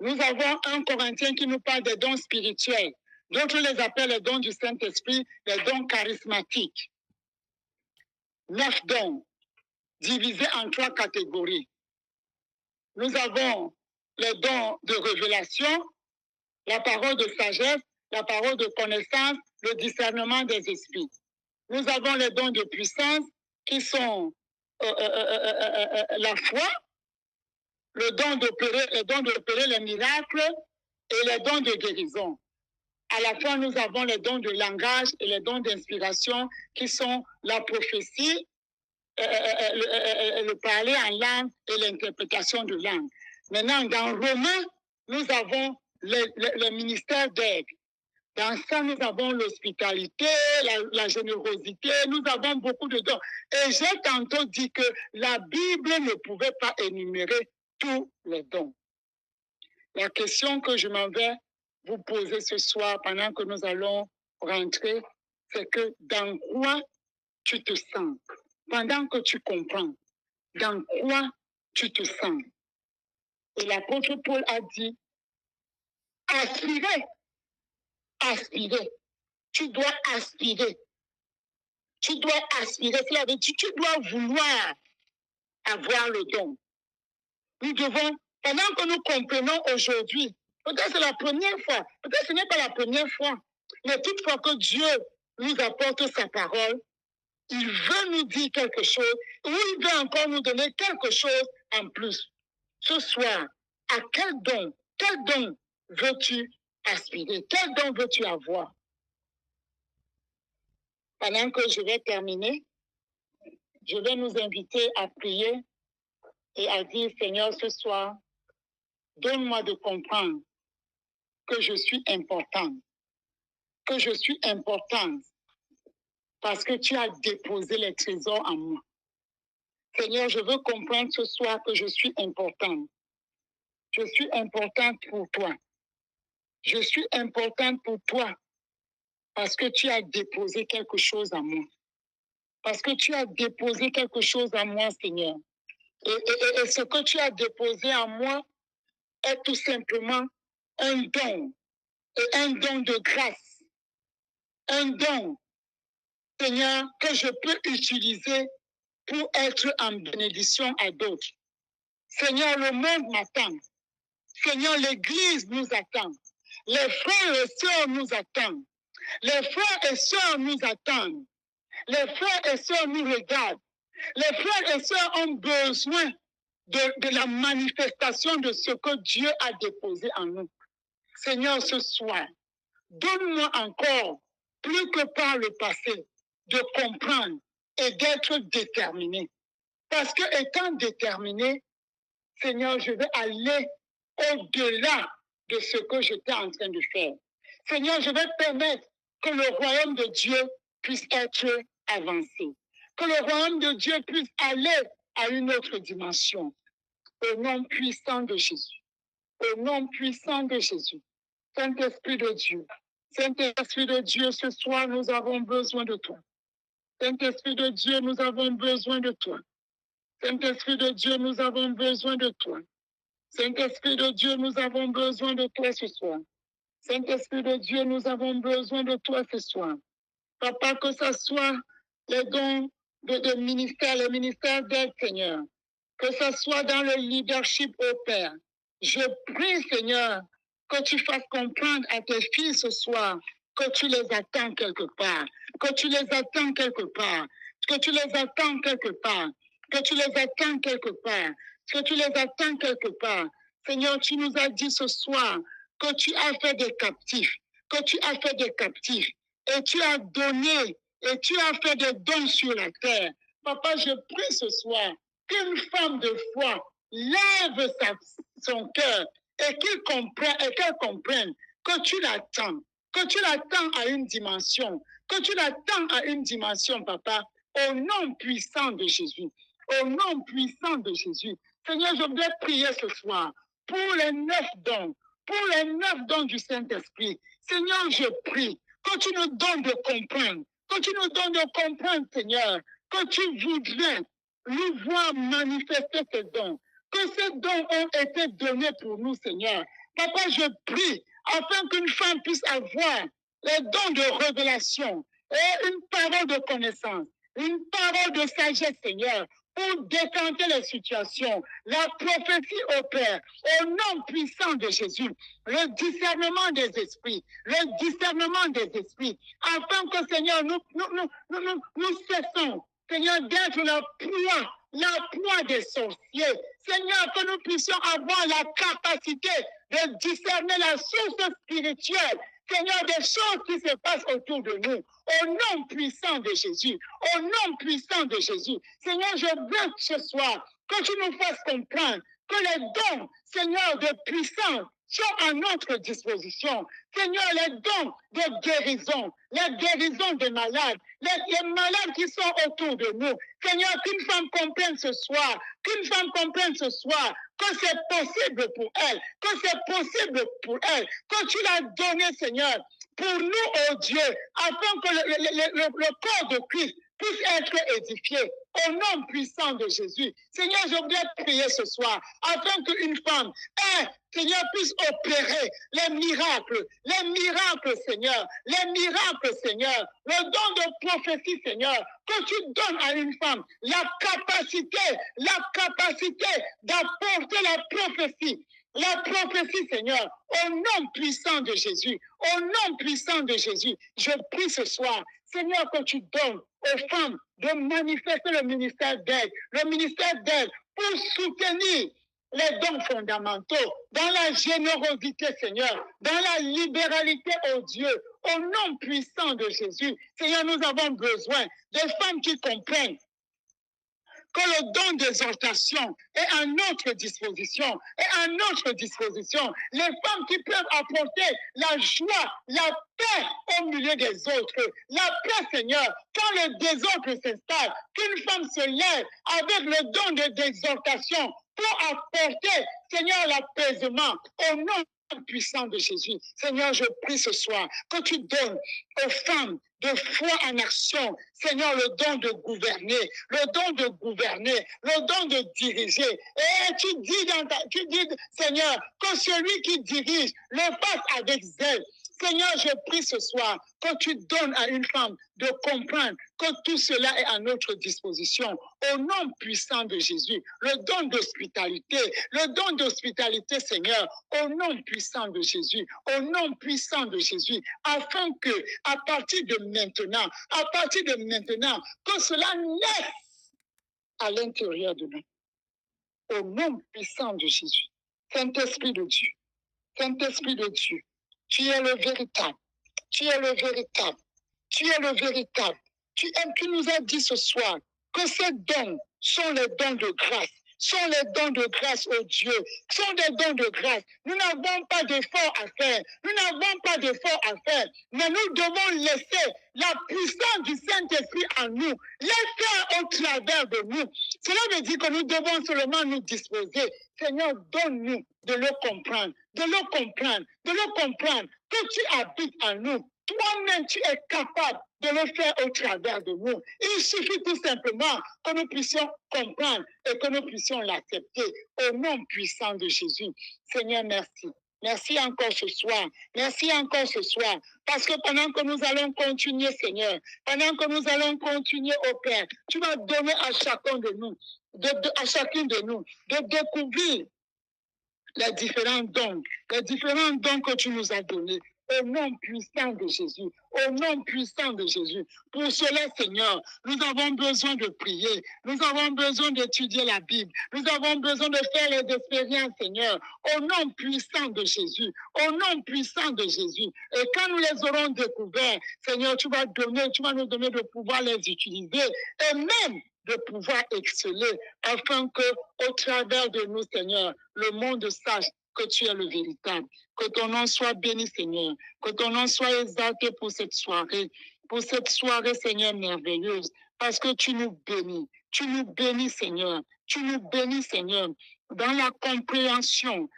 Nous avons 1 Corinthiens qui nous parle des dons spirituels. D'autres les appellent les dons du Saint-Esprit, les dons charismatiques. 9 dons, divisés en 3 catégories. Nous avons les dons de révélation, la parole de sagesse, la parole de connaissance, le discernement des esprits. Nous avons les dons de puissance qui sont la foi, le don d'opérer les miracles et les dons de guérison. À la fois, nous avons les dons de langage et les dons d'inspiration qui sont la prophétie, le parler en langue et l'interprétation de langue. Maintenant, dans Romains, nous avons le ministère d'aide. Dans ça, nous avons l'hospitalité, la générosité, nous avons beaucoup de dons. Et j'ai tantôt dit que la Bible ne pouvait pas énumérer tous les dons. La question que je m'en vais vous poser ce soir pendant que nous allons rentrer, c'est que dans quoi tu te sens? Pendant que tu comprends, dans quoi tu te sens? Et l'apôtre Paul a dit, aspirer. Aspirer. Tu dois aspirer. Tu dois aspirer. Cela veut dire tu dois vouloir avoir le don. Nous devons, pendant que nous comprenons aujourd'hui, peut-être c'est la première fois, peut-être ce n'est pas la première fois, mais toutefois que Dieu nous apporte sa parole, il veut nous dire quelque chose, ou il veut encore nous donner quelque chose en plus. Ce soir, à quel don veux-tu aspirer? Quel don veux-tu avoir? Pendant que je vais terminer, je vais nous inviter à prier et à dire, Seigneur, ce soir, donne-moi de comprendre que je suis importante, parce que tu as déposé les trésors en moi. Seigneur, je veux comprendre ce soir que je suis importante. Je suis importante pour toi. Je suis importante pour toi parce que tu as déposé quelque chose en moi. Parce que tu as déposé quelque chose en moi, Seigneur. Et ce que tu as déposé en moi est tout simplement un don. Et un don de grâce. Un don, Seigneur, que je peux utiliser pour être en bénédiction à d'autres. Seigneur, le monde m'attend. Seigneur, l'Église nous attend. Les frères et sœurs nous attendent. Les frères et sœurs nous attendent. Les frères et sœurs nous regardent. Les frères et sœurs ont besoin de la manifestation de ce que Dieu a déposé en nous. Seigneur, ce soir, donne-moi encore, plus que par le passé, de comprendre et d'être déterminé. Parce que étant déterminé, Seigneur, je vais aller au-delà de ce que j'étais en train de faire. Seigneur, je vais permettre que le royaume de Dieu puisse être avancé. Que le royaume de Dieu puisse aller à une autre dimension. Au nom puissant de Jésus. Au nom puissant de Jésus. Saint-Esprit de Dieu. Saint-Esprit de Dieu, ce soir, nous avons besoin de toi. Saint-Esprit de Dieu, nous avons besoin de toi. Saint-Esprit de Dieu, nous avons besoin de toi. Saint-Esprit de Dieu, nous avons besoin de toi ce soir. Saint-Esprit de Dieu, nous avons besoin de toi ce soir. Papa, que ce soit les dons de ministère, les ministères d'aide, Seigneur. Que ce soit dans le leadership au Père. Je prie, Seigneur, que tu fasses comprendre à tes filles ce soir que tu les attends quelque part. Que tu les attends quelque part. Que tu les attends quelque part. Que tu les attends quelque part. Que tu les attends quelque part. Seigneur, tu nous as dit ce soir que tu as fait des captifs. Que tu as fait des captifs. Et tu as donné. Et tu as fait des dons sur la terre. Papa, je prie ce soir qu'une femme de foi lève son cœur et qu'elle comprenne que tu l'attends à une dimension, papa, au nom puissant de Jésus, au nom puissant de Jésus. Seigneur, je voudrais prier ce soir pour les 9 dons du Saint-Esprit. Seigneur, je prie que tu nous donnes de comprendre, Seigneur, que tu voudrais nous voir manifester ces dons, que ces dons ont été donnés pour nous, Seigneur. Papa, je prie afin qu'une femme puisse avoir les dons de révélation et une parole de connaissance, une parole de sagesse, Seigneur, pour décanter les situations. La prophétie opère au nom puissant de Jésus, le discernement des esprits, afin que, Seigneur, nous cessons, Seigneur, d'être la proie des sorciers. Seigneur, que nous puissions avoir la capacité de discerner la source spirituelle, Seigneur, des choses qui se passent autour de nous. Au nom puissant de Jésus. Au nom puissant de Jésus. Seigneur, je veux ce soir que tu nous fasses comprendre que les dons, Seigneur, de puissance sont à notre disposition. Seigneur, les dons de guérison, la guérison des malades, les malades qui sont autour de nous. Seigneur, qu'une femme comprenne ce soir, que c'est possible pour elle, que tu l'as donné, Seigneur, pour nous, oh Dieu, afin que le corps de Christ puisse être édifié au nom puissant de Jésus. Seigneur, je voudrais prier ce soir afin qu'une femme, Seigneur, puisse opérer les miracles, Seigneur, le don de prophétie, Seigneur, que tu donnes à une femme la capacité d'apporter la prophétie, Seigneur, au nom puissant de Jésus, je prie ce soir, Seigneur, que tu donnes aux femmes de manifester le ministère d'aide, pour soutenir les dons fondamentaux, dans la générosité, Seigneur, dans la libéralité, oh Dieu, au nom puissant de Jésus. Seigneur, nous avons besoin des femmes qui comprennent que le don d'exhortation est à notre disposition, Les femmes qui peuvent apporter la joie, la paix au milieu des autres. La paix, Seigneur, quand le désordre s'installe, qu'une femme se lève avec le don d'exhortation pour apporter, Seigneur, l'apaisement au nom puissant de Jésus. Seigneur, je prie ce soir que tu donnes aux femmes de foi en action, Seigneur, le don de gouverner, le don de diriger. Et tu dis, Seigneur, que celui qui dirige le fasse avec zèle. Seigneur, je prie ce soir que tu donnes à une femme de comprendre que tout cela est à notre disposition. Au nom puissant de Jésus, le don d'hospitalité, Seigneur, au nom puissant de Jésus, afin que, à partir de maintenant, que cela naisse à l'intérieur de nous. Au nom puissant de Jésus. Saint-Esprit de Dieu. Saint-Esprit de Dieu. Tu es le véritable. Tu es le véritable. Tu es le véritable. Tu nous as dit ce soir que ces dons sont les dons de grâce. Sont les dons de grâce au Dieu, sont des dons de grâce. Nous n'avons pas d'effort à faire, nous n'avons pas d'effort à faire, mais nous devons laisser la puissance du Saint-Esprit en nous, les faire au travers de nous. Cela veut dire que nous devons seulement nous disposer. Seigneur, donne-nous de le comprendre, de le comprendre, de le comprendre, que tu habites en nous. Toi-même, tu es capable de le faire au travers de nous. Il suffit tout simplement que nous puissions comprendre et que nous puissions l'accepter au nom puissant de Jésus. Seigneur, merci. Merci encore ce soir. Merci encore ce soir. Parce que pendant que nous allons continuer, Seigneur, pendant que nous allons continuer au Père, tu vas donner à chacun de nous, à chacune de nous, de découvrir les différents dons que tu nous as donnés. Au nom puissant de Jésus, au nom puissant de Jésus. Pour cela, Seigneur, nous avons besoin de prier, nous avons besoin d'étudier la Bible, nous avons besoin de faire les expériences, Seigneur, au nom puissant de Jésus, au nom puissant de Jésus. Et quand nous les aurons découverts, Seigneur, tu vas nous donner de pouvoir les utiliser et même de pouvoir exceller afin que, au travers de nous, Seigneur, le monde sache que tu es le véritable. Que ton nom soit béni, Seigneur. Que ton nom soit exalté pour cette soirée, Seigneur, merveilleuse. Parce que tu nous bénis. Tu nous bénis, Seigneur. Tu nous bénis, Seigneur, dans la compréhension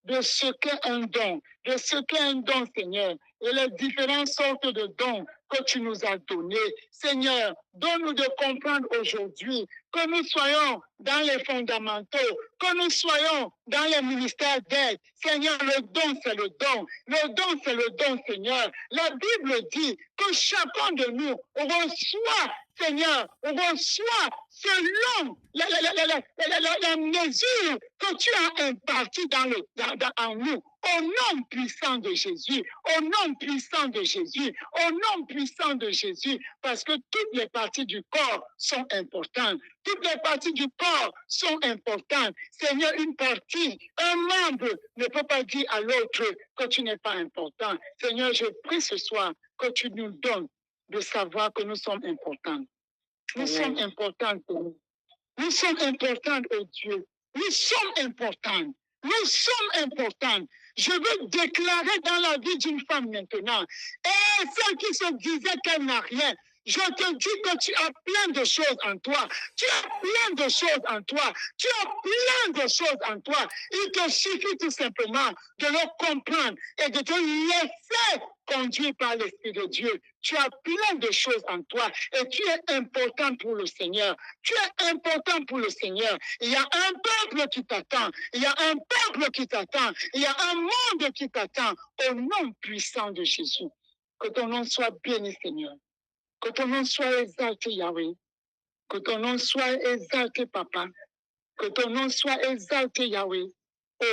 de ce qu'est un don, Seigneur, et les différentes sortes de dons que tu nous as donnés. Seigneur, donne-nous de comprendre aujourd'hui que nous soyons dans les fondamentaux, que nous soyons dans les ministères d'aide. Seigneur, le don, c'est le don. Le don, c'est le don, Seigneur. La Bible dit que chacun de nous reçoit, Seigneur, reçoit selon la mesure que tu as impartie en nous. Au nom puissant de Jésus, au nom puissant de Jésus, au nom puissant de Jésus, parce que toutes les parties du corps sont importantes. Toutes les parties du corps sont importantes. Seigneur, une partie, un membre ne peut pas dire à l'autre que tu n'es pas important. Seigneur, je prie ce soir que tu nous donnes de savoir que nous sommes importants. Nous sommes importants pour nous. Nous sommes importants, oh Dieu. Nous sommes importants. Nous sommes importants. Je veux déclarer dans la vie d'une femme maintenant. Et celle qui se disait qu'elle n'a rien, je te dis que tu as plein de choses en toi. Tu as plein de choses en toi. Tu as plein de choses en toi. Il te suffit tout simplement de le comprendre et de te laisser conduire par l'Esprit de Dieu. Tu as plein de choses en toi et tu es important pour le Seigneur. Tu es important pour le Seigneur. Il y a un peuple qui t'attend. Il y a un peuple qui t'attend. Il y a un monde qui t'attend. Au nom puissant de Jésus. Que ton nom soit béni, Seigneur. Que ton nom soit exalté, Yahweh. Que ton nom soit exalté, Papa. Que ton nom soit exalté, Yahweh.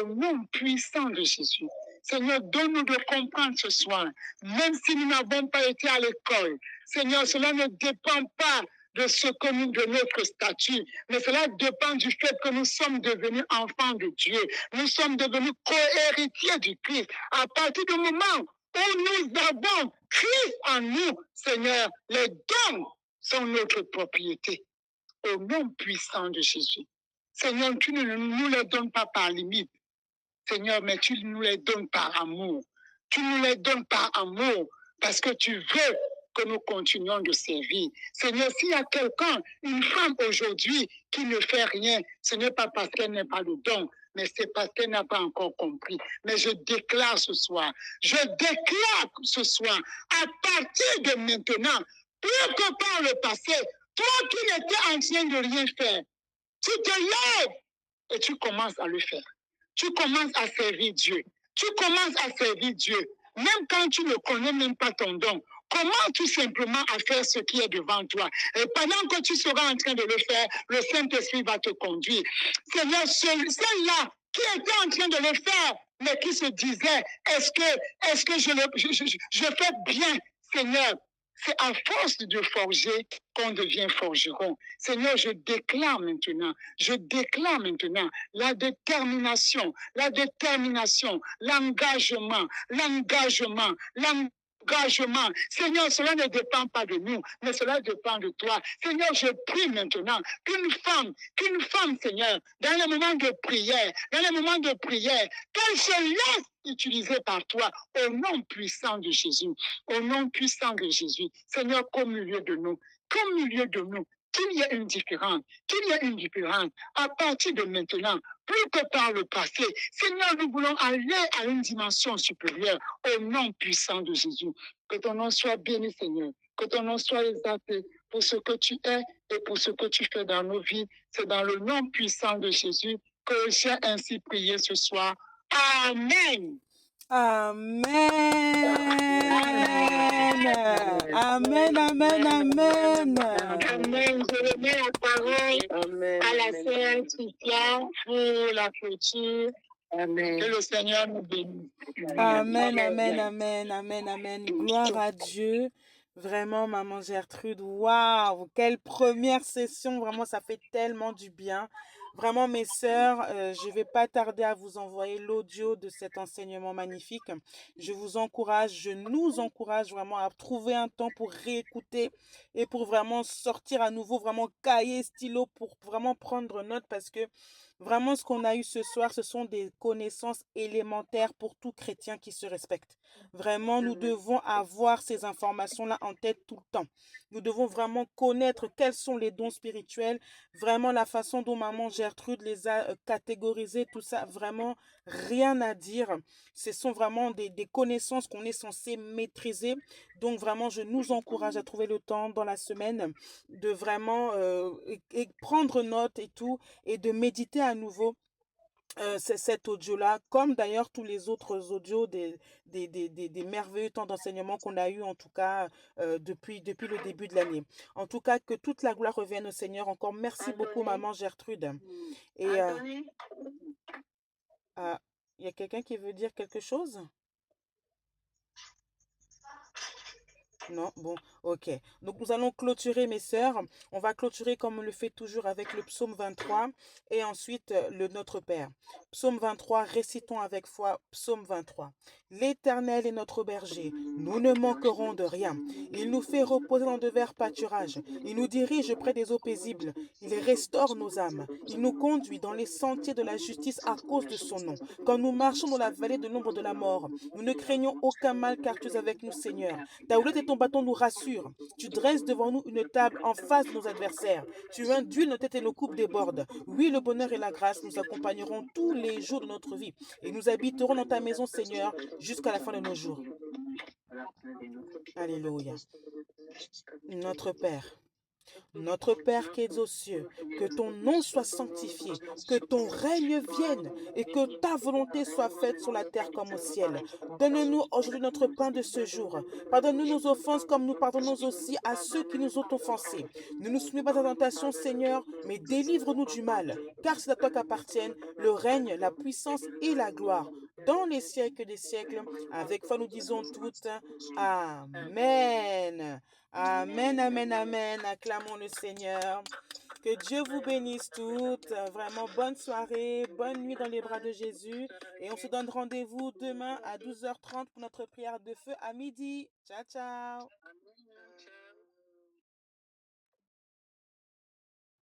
Au nom puissant de Jésus. Seigneur, donne-nous de comprendre ce soir, même si nous n'avons pas été à l'école. Seigneur, cela ne dépend pas de notre statut, mais cela dépend du fait que nous sommes devenus enfants de Dieu. Nous sommes devenus co-héritiers du Christ. À partir du moment où nous avons Christ en nous, Seigneur, les dons sont notre propriété. Au nom puissant de Jésus. Seigneur, tu ne nous les donnes pas par limite. Seigneur, mais tu nous les donnes par amour. Tu nous les donnes par amour parce que tu veux que nous continuions de servir. Seigneur, s'il y a quelqu'un, une femme aujourd'hui qui ne fait rien, ce n'est pas parce qu'elle n'a pas de don, mais c'est parce qu'elle n'a pas encore compris. Mais je déclare ce soir, à partir de maintenant, plus que par le passé, toi qui n'étais en train de rien faire, tu te lèves et tu commences à le faire. Tu commences à servir Dieu. Tu commences à servir Dieu. Même quand tu ne connais même pas ton don, comment tout simplement à faire ce qui est devant toi. Et pendant que tu seras en train de le faire, le Saint-Esprit va te conduire. Seigneur, celle-là qui était en train de le faire, mais qui se disait, est-ce que je fais bien, Seigneur? C'est à force de forger qu'on devient forgeron. Seigneur, je déclare maintenant l'engagement, l'engagement. Seigneur, cela ne dépend pas de nous, mais cela dépend de toi. Seigneur, je prie maintenant qu'une femme, Seigneur, dans les moments de prière, qu'elle se laisse utiliser par toi au nom puissant de Jésus. Au nom puissant de Jésus. Seigneur, qu'au milieu de nous, qu'il y ait une différence, à partir de maintenant, plus que par le passé. Seigneur, nous voulons aller à une dimension supérieure au nom puissant de Jésus. Que ton nom soit béni, Seigneur. Que ton nom soit exalté pour ce que tu es et pour ce que tu fais dans nos vies. C'est dans le nom puissant de Jésus que j'ai ainsi prié ce soir. Amen. Amen. Amen, amen, amen. Amen. Je remets la parole à la sœur Christiane pour la clôture. Amen. Que le Seigneur nous bénisse. Amen, amen, amen, amen, amen. Gloire à Dieu. Vraiment, maman Gertrude, waouh, quelle première session. Vraiment, ça fait tellement du bien. Vraiment, mes sœurs, je vais pas tarder à vous envoyer l'audio de cet enseignement magnifique. Je nous encourage vraiment à trouver un temps pour réécouter et pour vraiment sortir à nouveau, vraiment cahier, stylo, pour vraiment prendre note, parce que vraiment, ce qu'on a eu ce soir, ce sont des connaissances élémentaires pour tout chrétien qui se respecte. Vraiment, nous devons avoir ces informations-là en tête tout le temps. Nous devons vraiment connaître quels sont les dons spirituels, vraiment la façon dont maman Gertrude les a catégorisés, tout ça, vraiment rien à dire. Ce sont vraiment des connaissances qu'on est censé maîtriser. Donc vraiment, je nous encourage à trouver le temps dans la semaine de vraiment et prendre note et tout, et de méditer à nouveau cet audio-là, comme d'ailleurs tous les autres audios des merveilleux temps d'enseignement qu'on a eu, en tout cas, depuis le début de l'année. En tout cas, que toute la gloire revienne au Seigneur. Encore merci beaucoup, maman Gertrude. Et il y a quelqu'un qui veut dire quelque chose? Non, bon, ok. Donc nous allons clôturer, mes sœurs. On va clôturer comme on le fait toujours avec le psaume 23 et ensuite le Notre Père. Psaume 23, récitons avec foi psaume 23. L'Éternel est notre berger, nous ne manquerons de rien. Il nous fait reposer dans de verts pâturages. Il nous dirige près des eaux paisibles. Il restaure nos âmes. Il nous conduit dans les sentiers de la justice à cause de son nom. Quand nous marchons dans la vallée de l'ombre de la mort, nous ne craignons aucun mal car tu es avec nous, Seigneur. Ta houlette et ton bâton nous rassurent. Tu dresses devant nous une table en face de nos adversaires. Tu induis nos têtes et nos coupes débordent. Oui, le bonheur et la grâce nous accompagneront tous les jours de notre vie. Et nous habiterons dans ta maison, Seigneur, jusqu'à la fin de nos jours. Alléluia. Notre Père qui es aux cieux, que ton nom soit sanctifié, que ton règne vienne et que ta volonté soit faite sur la terre comme au ciel. Donne-nous aujourd'hui notre pain de ce jour. Pardonne-nous nos offenses comme nous pardonnons aussi à ceux qui nous ont offensés. Ne nous soumets pas à la tentation, Seigneur, mais délivre-nous du mal, car c'est à toi qu'appartiennent le règne, la puissance et la gloire dans les siècles des siècles. Avec foi, nous disons toutes Amen. Amen, amen, amen. Acclamons le Seigneur. Que Dieu vous bénisse toutes. Vraiment, bonne soirée, bonne nuit dans les bras de Jésus. Et on se donne rendez-vous demain à 12h30 pour notre prière de feu à midi. Ciao, ciao.